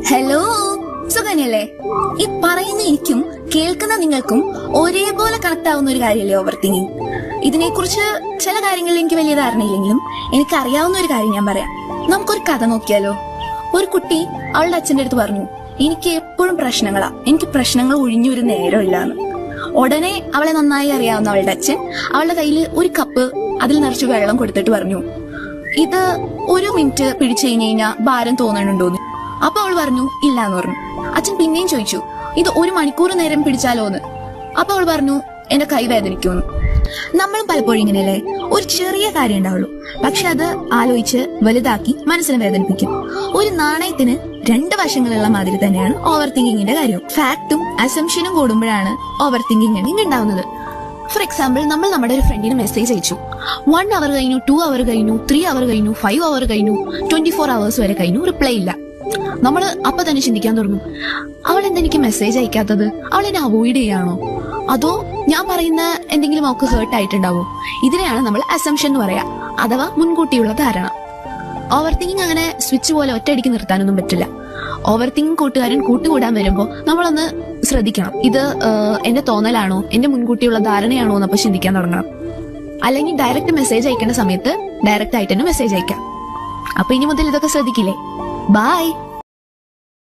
Hello, സുഖനല്ലേ? ഈ പറയുന്ന എനിക്കും കേൾക്കുന്ന നിങ്ങൾക്കും ഒരേപോലെ കണക്ട് ആവുന്ന ഒരു കാര്യമല്ലേ ഓവർ തിങ്കിങ്? ഇതിനെക്കുറിച്ച് ചില കാര്യങ്ങളിൽ എനിക്ക് വലിയ ധാരണയില്ലെങ്കിലും എനിക്ക് അറിയാവുന്ന ഒരു കാര്യം ഞാൻ പറയാം. നമുക്കൊരു കഥ നോക്കിയാലോ? ഒരു കുട്ടി അവളുടെ അച്ഛന്റെ അടുത്ത് പറഞ്ഞു, എനിക്ക് എപ്പോഴും പ്രശ്നങ്ങളാ, എനിക്ക് പ്രശ്നങ്ങൾ ഒഴിഞ്ഞൊരു നേരമില്ലാന്ന്. ഉടനെ അവളെ നന്നായി അറിയാവുന്ന അവളുടെ അച്ഛൻ അവളുടെ കയ്യിൽ ഒരു കപ്പ് അതിൽ നിറച്ച് വെള്ളം കൊടുത്തിട്ട് പറഞ്ഞു, ഇത് 1 മിനിറ്റ് പിടിച്ചു കഴിഞ്ഞാൽ ഭാരം തോന്നണുണ്ടോന്ന്. അപ്പൊ അവൾ പറഞ്ഞു ഇല്ലാന്ന് പറഞ്ഞു. അച്ഛൻ പിന്നെയും ചോദിച്ചു, ഇത് 1 മണിക്കൂർ നേരം പിടിച്ചാലോന്ന്. അപ്പൊ അവൾ പറഞ്ഞു, എന്റെ കൈ വേദനിക്കുമെന്ന്. നമ്മളും പലപ്പോഴും ഇങ്ങനെയല്ലേ, ഒരു ചെറിയ കാര്യം ഉണ്ടാവുള്ളൂ, പക്ഷെ അത് ആലോചിച്ച് വലുതാക്കി മനസ്സിനെ വേദനിപ്പിക്കും. ഒരു നാണയത്തിന് 2 വശങ്ങളുള്ള മാതിരി തന്നെയാണ് ഓവർ തിങ്കിങ്ങിന്റെ കാര്യം. ഫാക്ടും അസംഷനും കൂടുമ്പോഴാണ് ഓവർ തിങ്കിങ് ഉണ്ടാവുന്നത്. ഫോർ എക്സാമ്പിൾ, നമ്മൾ നമ്മുടെ ഒരു ഫ്രണ്ടിന് മെസ്സേജ് അയച്ചു. 1 അവർ കഴിഞ്ഞു, 2 അവർ കഴിഞ്ഞു, 3 അവർ കഴിഞ്ഞു, 5 അവർ കഴിഞ്ഞു, 24 hours വരെ കഴിഞ്ഞു, റിപ്ലൈ ഇല്ല. നമ്മൾ അപ്പൊ തന്നെ ചിന്തിക്കാൻ തുടങ്ങും, അവൾ എന്തെനിക്ക് മെസ്സേജ് അയക്കാത്തത്? അവൾ എന്നെ അവോയ്ഡ് ചെയ്യാണോ? അതോ ഞാൻ പറയുന്ന എന്തെങ്കിലും അവൾക്ക് ഹേർട്ട് ആയിട്ടുണ്ടാവോ? ഇതിനെയാണ് നമ്മൾ അസംഷൻ എന്ന് പറയാ, അഥവാ മുൻകൂട്ടിയുള്ള ധാരണ. ഓവർ തിങ്കിങ് അങ്ങനെ സ്വിച്ച് പോലെ ഒറ്റയടിക്ക് നിർത്താനൊന്നും പറ്റില്ല. ഓവർ തിങ്കിങ് കൂട്ടുകാരൻ കൂട്ടുകൂടാൻ വരുമ്പോൾ നമ്മളൊന്ന് ശ്രദ്ധിക്കണം, ഇത് എന്റെ തോന്നലാണോ, എന്റെ മുൻകൂട്ടിയുള്ള ധാരണയാണോ എന്നപ്പോ ചിന്തിക്കാൻ തുടങ്ങണം. അല്ലെങ്കിൽ ഡയറക്റ്റ് മെസ്സേജ് അയക്കേണ്ട സമയത്ത് ഡയറക്റ്റ് ആയിട്ട് തന്നെ മെസ്സേജ് അയക്കാം. അപ്പൊ ഇനി മുതൽ ഇതൊക്കെ ശ്രദ്ധിക്കില്ലേ? ബൈ.